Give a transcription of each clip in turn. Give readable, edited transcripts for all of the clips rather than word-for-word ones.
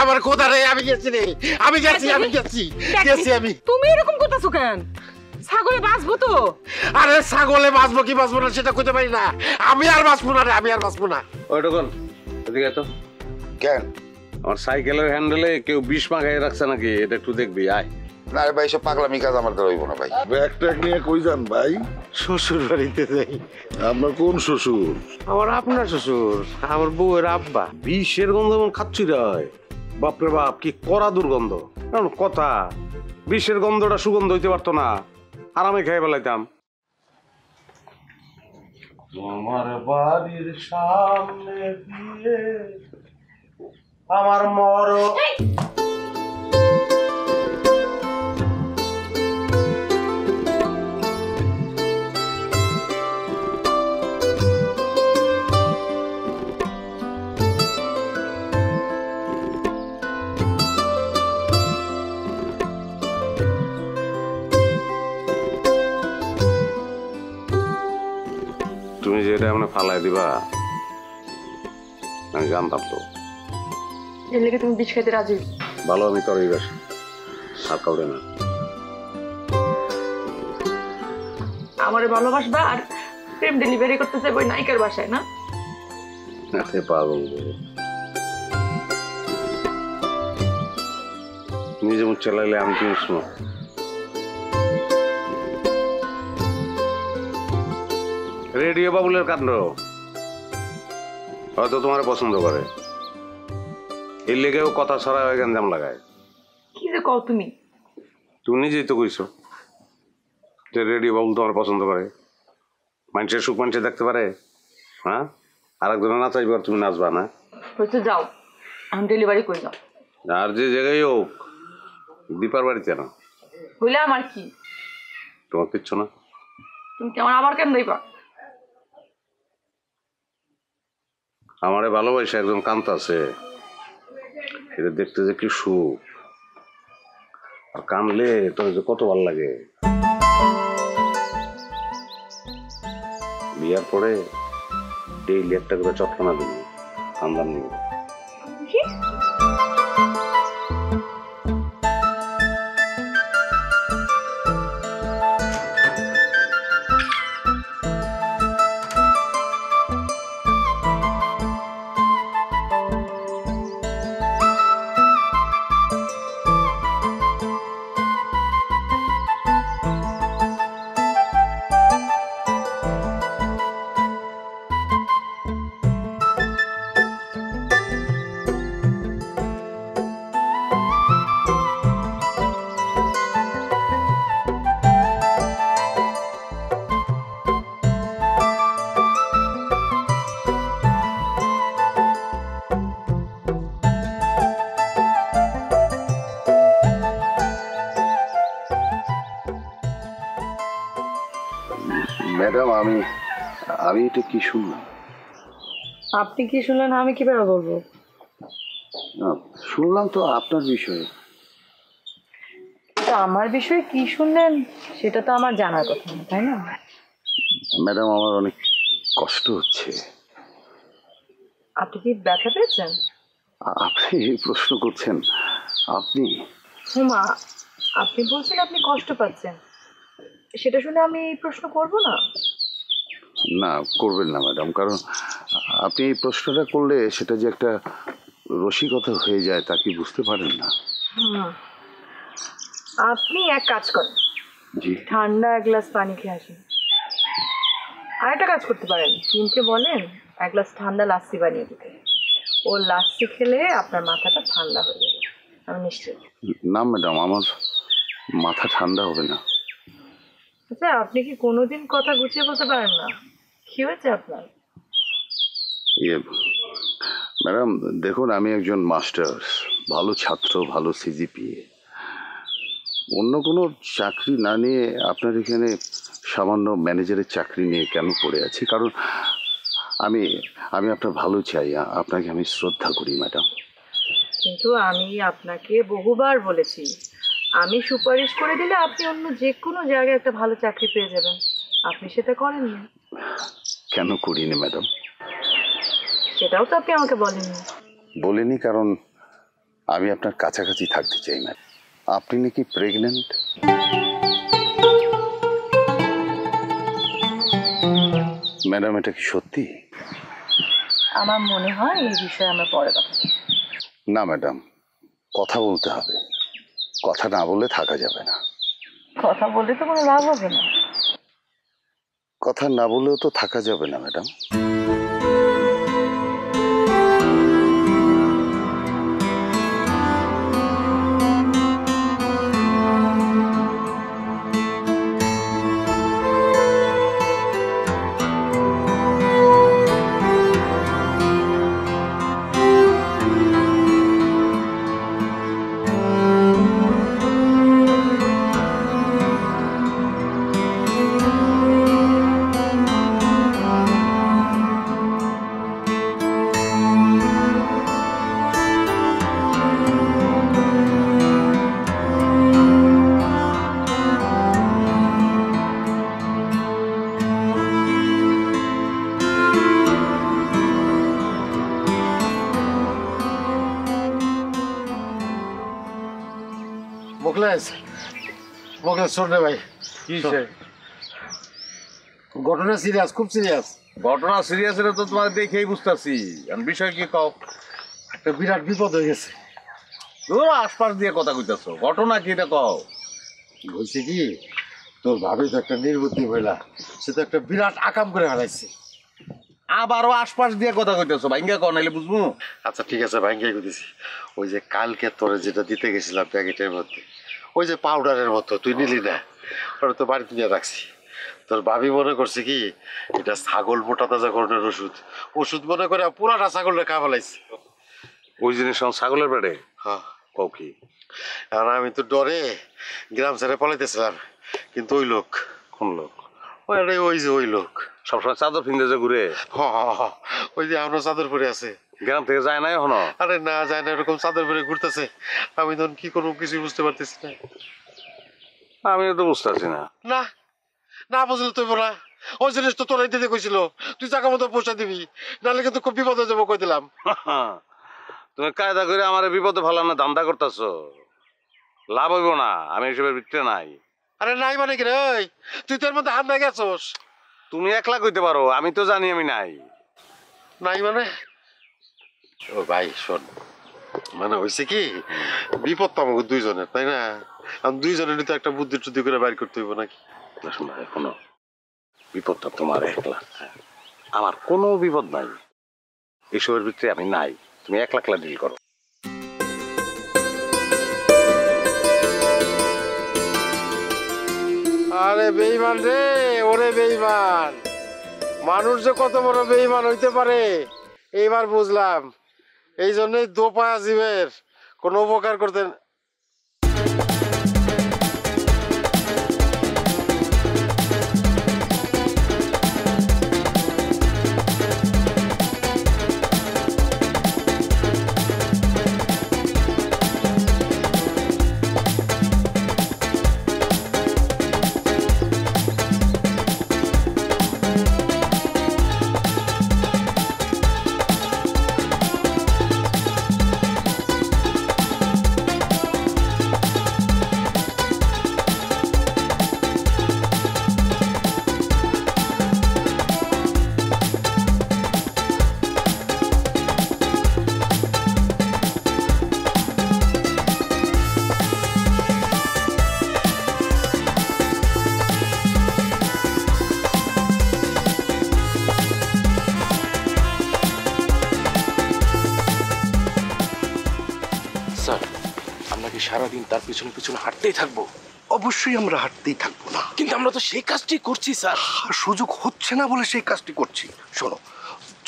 আমার কোথা রে, আমি গেছি রে, আমি গেছি আমি। তুমি এরকম করতেছো কেন? ছাগলে বাঁচবো তো। আরে ছাগলে বাঁচবো কি বাঁচবো না সেটা কইতে পারি না। আমি আর বাঁচবো না রে, আমি আর বাঁচবো না। ওই ঢোকন এদিকে তো। কেন? আমার সাইকেলের হ্যান্ডেলে কেউ বিষ মাখাই রাখছে নাকি, এটা একটু দেখবি। আয়। না রে ভাই, সব পাগলামি কাজ আমার দ্বারা হইব না ভাই। ব্যাগ ট্যাগ নিয়ে কই যান ভাই? শ্বশুর বাড়িতে যাই। আপনার কোন শ্বশুর? আমার আপনার শ্বশুর, আমার বউয়ের আব্বা। বিষের গন্ধ এমন খাচ্ছি রয়, বাপরে বাপ কি কড়া দুর্গন্ধ। এমন কথা, বিষের গন্ধটা সুগন্ধ হইতে পারতো না, আরামে খেয়ে বেলাইতাম। তোমার বাড়ির সামনে দিয়ে আমার মরণ। তুমি যেটা মানে ফালাই দিবা আমি জানতাম তো। এর লেগে তুমি বিষ খাইতে রাজি? ভালো, আমি তোর এই বাসা আর কাউরে না। আমারে ভালোবাসবা আর প্রেম ডেলিভারি করতে চাইবো ওই নায়িকার বাসায় না? পাগল নিজে মুখ চালাইলে আমি কি শুনো। রেডিও বাবুলের কাণ্ড, হয়তো তোমার পছন্দ করে, এর লেগেও কথা ছড়া হয়ে গেঞ্জাম লাগায়। কি যে কও তুমি? তুমি নিজেই তো কইছো যে রেডিও বাবুল তোমার পছন্দ করে, মানুষের সুখ মানুষে দেখতে পারে। হ্যাঁ, আর একজনের নাচাইবে আর তুমি নাচবা না? হয়তো যাও, আমি ডেলিভারি করে যাও। আর যে জায়গায় হোক, দীপার বাড়িতে না হইলে আমার কি? তোমার কিচ্ছু না। তুমি কি আমার আবার কেন দিবা? আমারে ভালোবাসে একজন কান্ত আছে, এটা দেখতে যে কি সুখ, আর কানলে তোর যে কত ভালো লাগে। বিয়ার পরে ডেইলি একটা করে চটকানা দিবি, কান্দাম নিবি। ম্যাডাম, আমি আমি এটা কি শুনলাম? আপনি কি শুনলেন আমি কিভাবে বলবো? শুনলাম তো আপনার বিষয়ে। আমার বিষয়ে কি শুনলেন সেটা তো আমার জানার কথা না, তাই না? ম্যাডাম, আমার অনেক কষ্ট হচ্ছে। আপনি কি ব্যথা পেয়েছেন? আপনি এই প্রশ্ন করছেন? আপনি? হুমা, আপনি বলছেন আপনি কষ্ট পাচ্ছেন, সেটা শুনে আমি এই প্রশ্ন করব না? না, করবেন না ম্যাডাম, কারণ আপনি এই প্রশ্নটা করলে সেটা যে একটা রসিকতা হয়ে যায় তা কি বুঝতে পারেন না? আপনি এক কাজ করেন, জি। ঠান্ডা এক গ্লাস পানি খেয়ে আসেন। আর একটা কাজ করতে পারেন, টিমকে বলেন এক গ্লাস ঠান্ডা লাস্সি বানিয়ে দিতে। ও লাস্সি খেলে আপনার মাথাটা ঠান্ডা হয়ে যাবে, আমি নিশ্চিত। না ম্যাডাম, আমার মাথা ঠান্ডা হবে না। আচ্ছা, আপনি কি কোনোদিন কথা গুছিয়ে বলতে পারেন না? কি হয়েছে আপনার? ম্যাডাম দেখুন, আমি একজন মাস্টার্স, ভালো ছাত্র, ভালো সিজিপিএ। অন্য কোনো চাকরি না নিয়ে আপনার এখানে সামান্য ম্যানেজারের চাকরি নিয়ে কেন পড়ে আছি? কারণ আমি আমি আপনার ভালো চাই, আপনাকে আমি শ্রদ্ধা করি ম্যাডাম। কিন্তু আমি আপনাকে বহুবার বলেছি, আমি সুপারিশ করে দিলে আপনি অন্য যে কোনো জায়গায় একটা ভালো চাকরি পেয়ে যাবেন, আপনি সেটা করেননি। কেন করিনি ম্যাডাম? সেটাও তো আপনি আমাকে বলেননি। বলিনি কারণ আমি আপনার কাছাকাছি থাকতে চাই ম্যাডাম। আপনি নাকি প্রেগন্যান্ট? ম্যাডাম এটা কি সত্যি? আমার মনে হয় এই বিষয়ে আমরা পরে কথা বলবো। না ম্যাডাম, কথা বলতে হবে। কথা না বলে থাকা যাবে না। কথা বললে তো কোনো লাভ হবে না। কথা না বলেও তো থাকা যাবে না ম্যাডাম। মুখলেস মুখলেস শোন রে ভাই, কি ঘটনা সিরিয়াস, খুব সিরিয়াস। ঘটনা সিরিয়াস এটা তো তোমার দেখেই বুঝতেছি। বিষয় কি কও? একটা বিরাট বিপদ হয়ে গেছে। তোর আশপাশ দিয়ে কথা কইতেছো, ঘটনা কি এটা কও? বলছি কি, তোর ভাবি তো একটা নির্বুদ্ধি মহিলা, সে তো একটা বিরাট আকাম করে হারাইছে। আবারও আশপাশ দিয়ে কথা কইতেছো, ভাইঙ্গা কও নাইলে বুঝবো। আচ্ছা ঠিক আছে, ভাঙ্গে দিছি। ওই যে কালকে তোরে যেটা দিতে গেছিলাম প্যাকেটের মধ্যে, ওই যে পাউডারের মতো, তুই নিলি না, ওটা তো বাড়িতে নিয়ে রাখছি। তোর ভাবি মনে করছে কি এটা ছাগল মোটা তাজা করণের ওষুধ, ওষুধ মনে করে পুরাটা ছাগলটা খা ফেলাইছে। ওই জিনিস ছাগলের পেটে? হ্যাঁ। কও কি? আর আমি তো ডরে গ্রাম ছেড়ে পলাইতেছিলাম, কিন্তু ওই লোক। কোন লোক? ওই যে ওই লোক সবসময় চাদর ফিন্দে যে ঘুরে, ওই যে আমরা চাদর পরে আছে, গ্রাম থেকে যায় না এখনো? আরে না যায় না, এরকম চাদর পরে ঘুরতেছে। আমি তখন কি করবো কিছু বুঝতে পারতেছি না। আমি তো বুঝতেছি না। না না বুঝলে তুই বলা, ওই জিনিস তো তোরাই দিতে কইছিল, তুই জায়গা মতো পয়সা দিবি, নাহলে কিন্তু খুব বিপদ হয়ে যাবো কই দিলাম। তুমি কায়দা করে আমার বিপদে ফালানো ধান্দা করতেছো, লাভ হইব না। আমি এসবের ভিতরে নাই। আরে নাই মানে কি রে, তুই তোর মধ্যে হাত না গেছস। তুমি একলা কইতে পারো, আমি তো জানি আমি নাই। নাই মানে? ও ভাই শোন, মানে হয়েছে কি, বিপদ তো আমাকে দুইজনের, তাই না? আমি দুইজনের তো একটা বুদ্ধি টুদ্ধি করে বাইর করতে হইব নাকি? শোনো, এখনো বিপদটা তোমার একলা, আমার কোনো বিপদ নাই। এসবের ভিতরে আমি নাই, তুমি একলা একলা ডিল করো। আরে বেঈমান রে, ওরে বেঈমান, মানুষ যে কত বড় বেঈমান হইতে পারে এইবার বুঝলাম। এই জন্যই দোপায়া জীবের কোনো উপকার করতে। সারাদিন তার পিছনে পিছনে হাঁটতেই থাকবো? অবশ্যই আমরা হাঁটতেই থাকবো না, কিন্তু আমরা তো সেই কাজটি করছি স্যার। সুযোগ হচ্ছে না বলে সেই কাজটি করছি। শোনো,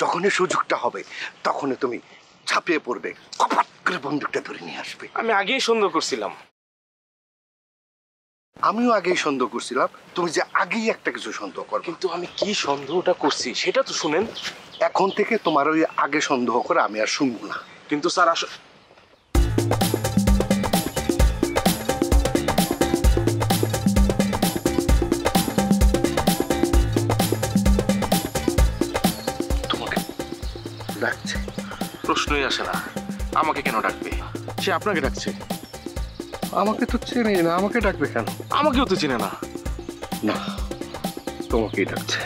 যখনই সুযোগটা হবে তখনই তুমি ঝাঁপিয়ে পড়বে, কপাট করে বন্দুকটা ধরে নিয়ে আসবে। আমি আগেই সন্দেহ করছিলাম। আমিও আগেই সন্দেহ করছিলাম তুমি যে আগেই একটা কিছু সন্দেহ করবে, কিন্তু আমি কি সন্দেহটা করছি সেটা তো শুনেন। এখন থেকে তোমার ওই আগে সন্দেহ করে আমি আর শুনবো না। কিন্তু স্যার আসলে তোমাকে ডাকছে। প্রশ্নই আসে না, আমাকে কেন ডাকবে? সে আপনাকে ডাকছে। আমাকে তো চেনে না, আমাকে ডাকবে কেন? আমাকেও তো চিনে না। না, তোমাকেই ডাকছে।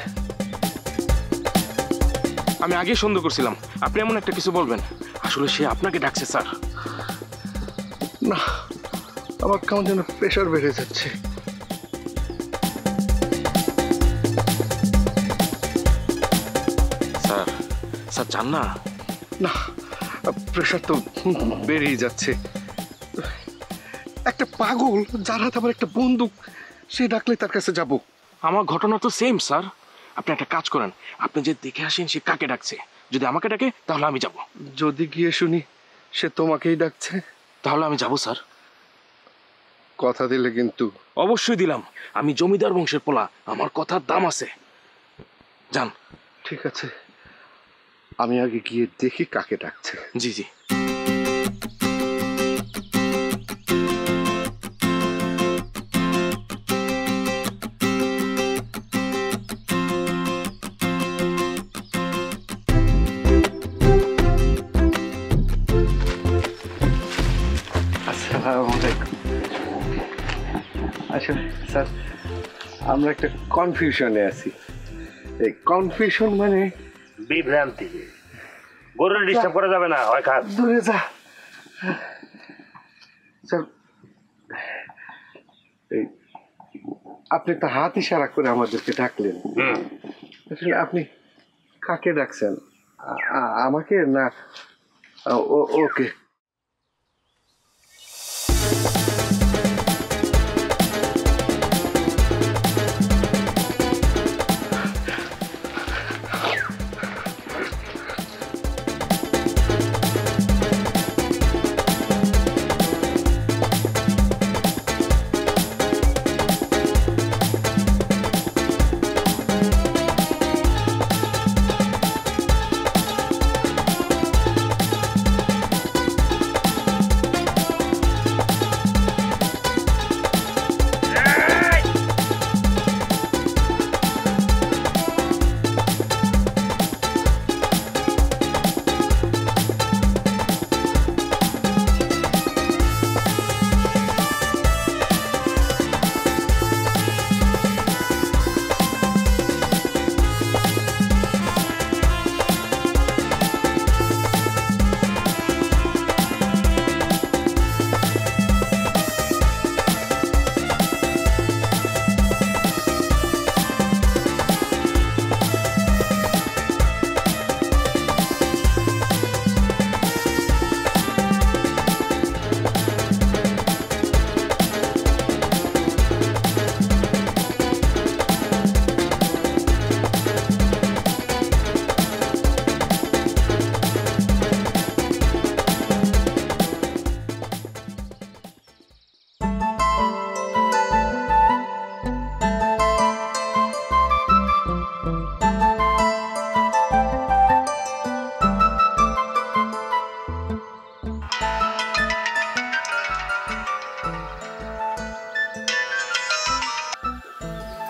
আমি আগেই সন্দেহ করছিলাম আপনি এমন একটা কিছু বলবেন। আসলে সে আপনাকে ডাকছে স্যার। না, আমার কেমন যেন প্রেশার বেড়ে যাচ্ছে। স্যার, স্যার চান না? না, প্রেশার তো বেড়েই যাচ্ছে। একটা পাগল যার হাতে আমার একটা বন্দুক, সে ডাকলে তার কাছে যাব। আমার ঘটনা তো সেম স্যার। আপনি একটা কাজ করেন, আপনি যে দেখে আসেন সে কাকে ডাকছে। যদি আমাকে ডাকে তাহলে আমি যাব। যদি গিয়ে শুনি সে তোমাকেই ডাকছে, তাহলে আমি যাব স্যার। কথা দিলে কিন্তু? অবশ্যই দিলাম। আমি জমিদার বংশের পোলা, আমার কথার দাম আছে। যান। ঠিক আছে, আমি আগে গিয়ে দেখি কাকে ডাকছে। জি জি। আসসালামু আলাইকুম। আসলে স্যার, আমরা একটা কনফিউশনে আছি। এই কনফিউশন মানে বিভ্রান্তি। গরুর ডিস্টার্ব করা যাবে না, হয় খাস। দূরে যা স্যার। এই আপনি তো হাত ইশারা করে আমাদেরকে ডাকলেন। আসলে আপনি কাকে ডাকছেন? আমাকে না ওকে?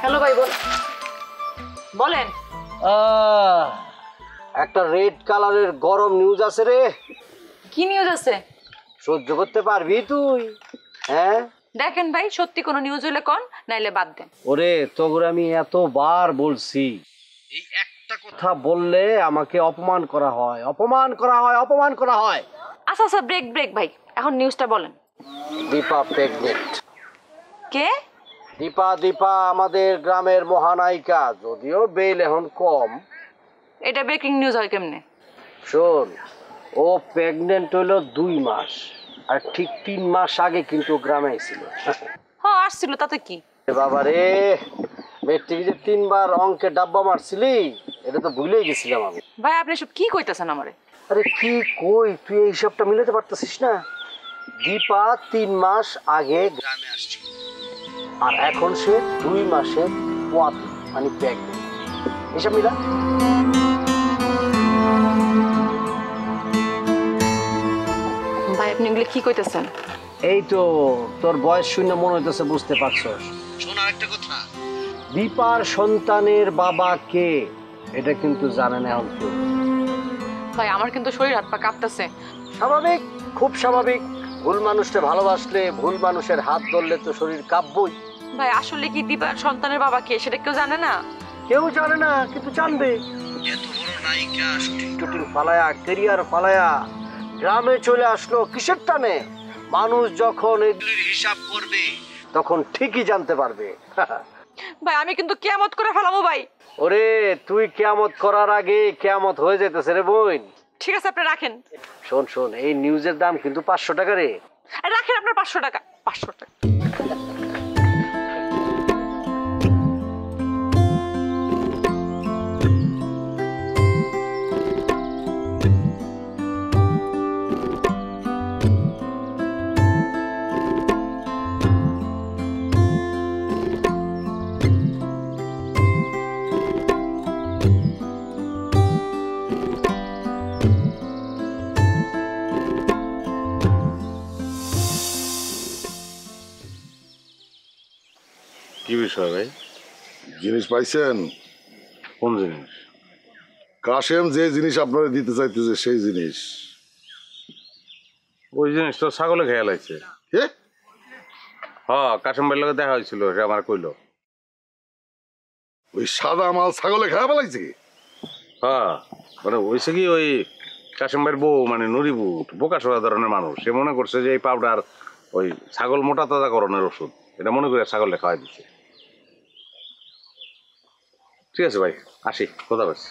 হ্যালো ভাই, বলেন। একটা রেড কালারের গরম নিউজ আছে রে। কি নিউজ আছে? সহ্য করতে পারবি তুই? হ্যাঁ দেখেন ভাই, সত্যি কোনো নিউজ হইলে কোন, নাইলে বাদ দেন। ওরে, তোর আমি এতবার বলছি, এই একটা কথা বললে আমাকে অপমান করা হয়, অপমান করা হয়, অপমান করা হয়। আচ্ছা আচ্ছা, ব্রেক ব্রেক ভাই, এখন নিউজটা বলেন। দীপা প্রেগনেন্ট। কে? দীপা আমাদের গ্রামের মহানায়িকা, যদিও বেল এখন কম। এটা ব্রেকিং নিউজ হয় কেমনে? শোন, ও প্রেগনেন্ট হইলো 2 মাস, আর ঠিক 3 মাস আগে কিন্তু গ্রামে ছিল। হ্যাঁ আসছিল, তাতে কি? বাবা রে, মেট্রিক যে 3 বার অঙ্কে ডাব্বা মারছিলি, এটা তো ভুলেই গেছিলাম আমি। ভাই আপনি সব কি কইতাছেন আমারে? আরে কি কই, তুই এই হিসাবটা মিলাতে পারতেছিস না? দীপা 3 মাস আগে গ্রামে আসছিল, আর এখন সে 2 মাসে মানে প্রেগনেন্ট। হিসাব মিলা। ভাই আপনি এগুলো কি কইতাছেন? এই তো তোর বয়স শূন্য মনে হইতেছে, বুঝতে পারছস? শোন আরেকটা কথা, দীপার সন্তানের বাবা কে এটা কিন্তু জানে না এখন কেউ। ভাই আমার কিন্তু শরীর হাত পা কাঁপতেছে। স্বাভাবিক, খুব স্বাভাবিক। ভুল মানুষটা ভালোবাসলে, ভুল মানুষের হাত ধরলে তো শরীর কাঁপবই। ভাই আসলে কি দীপার সন্তানের বাবা কে সেটা কেউ জানে না? কেউ জানে না, কিন্তু জানবে। এত বড় নায়িকা শুটিং টুটিং ফালায়া, ক্যারিয়ার ফালায়া গ্রামে চলে আসলো কিসের টানে? মানুষ যখন এগুলির হিসাব করবে তখন ঠিকই জানতে পারবে। ভাই আমি কিন্তু কিয়ামত করে ফেলাবো ভাই। ওরে তুই কিয়ামত করার আগে কিয়ামত হয়ে যেতেছে রে বোন। ঠিক আছে আপনি রাখেন। শোন শোন, এই নিউজের দাম কিন্তু 500 টাকা রে। রাখেন আপনার 500 টাকা। 500 টাকা। কি বিষয় ভাই? জিনিস পাইছেন? কোন জিনিস? কাশেম যে জিনিস আপনারা দিতে চাইতেছে সেই জিনিস। ওই জিনিস তো ছাগলে খেয়াল আছে। কে? হ্যাঁ, কাশেম ভাইয়ের লগে দেখা হয়েছিল, সে আমার কইলো। ওই সাদা মাল ছাগলে খাওয়া ফেলাইছে? হ্যাঁ, মানে হয়েছে কি, ওই কাশেম ভাইয়ের বউ মানে নুরিবুট বোকা সোয়া ধরনের মানুষ, সে মনে করছে যে এই পাউডার ওই ছাগল মোটা তাজা করণের ওষুধ, এটা মনে করে ছাগলে খাওয়াই দিচ্ছে। ঠিক আছে ভাই, আসি, কথা বলছি।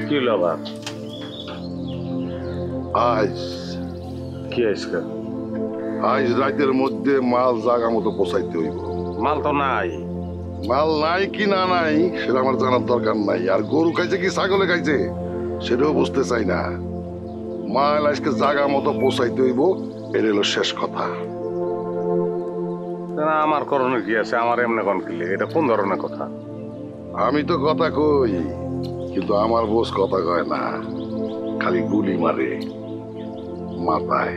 কি হলো আবার? আজ কি আজকে? আজ রাতের মধ্যে মাল জাগা মতো পৌঁছাইতে হইব। মাল তো নাই। মাল নাই কি না নাই সেটা আমার জানার দরকার নাই। আর গরু খাইছে কি ছাগলে খাইছে সেটাও বুঝতে চাই না। মাল আজকে জাগা মতো পৌঁছাইতে হইব, এটা হলো শেষ কথা। আমার করণের কি আছে? আমার এমনি কন কিলে, এটা কোন ধরনের কথা? আমি তো কথা কই, কিন্তু আমার বোস কথা কয় না, খালি গুলি মারে মাথায়।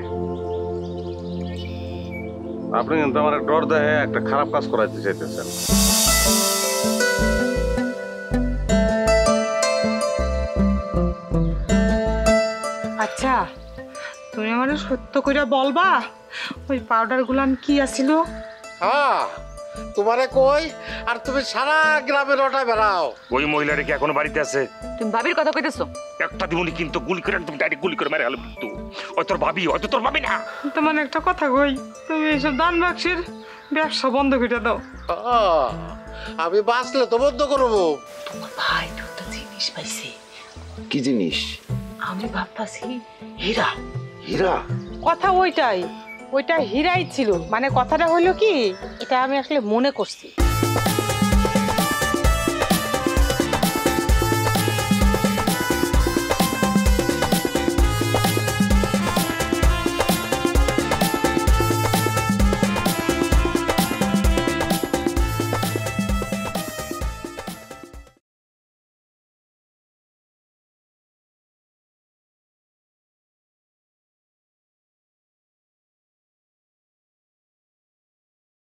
আপনি কিন্তু আমার ডর দেয় একটা খারাপ কাজ করাইতে চাইতেছেন। আচ্ছা তুমি আমার সত্য করে বলবা ওই পাউডার গুলান কি আছিল? হ্যাঁ তোমারে কই, আর তুমি সারা গ্রামে রটায় বেড়াও। ওই মহিলাটা কি এখনো বাড়িতে আছে? তুমি ভাবির কথা কইতেছো? একটা দিবনি কিন্তু গুলি করে একদম ডাইরেক্ট গুলি করে মেরে গেল কিন্তু। ওই তোর ভাবি, হয়তো তোর ভাবি না। তোমার একটা কথা কই, তুমি এইসব দান বাক্সের ব্যবসা বন্ধ করে দাও। আমি বাঁচলে তো বন্ধ করবো। তোমার ভাই তো একটা জিনিস পাইছে। কি জিনিস? আমি ভাবতাছি হীরা। হীরা? কথা ওইটাই, ওইটা হীরাই ছিল। মানে কথাটা হলো কি, এটা আমি আসলে মনে করছি।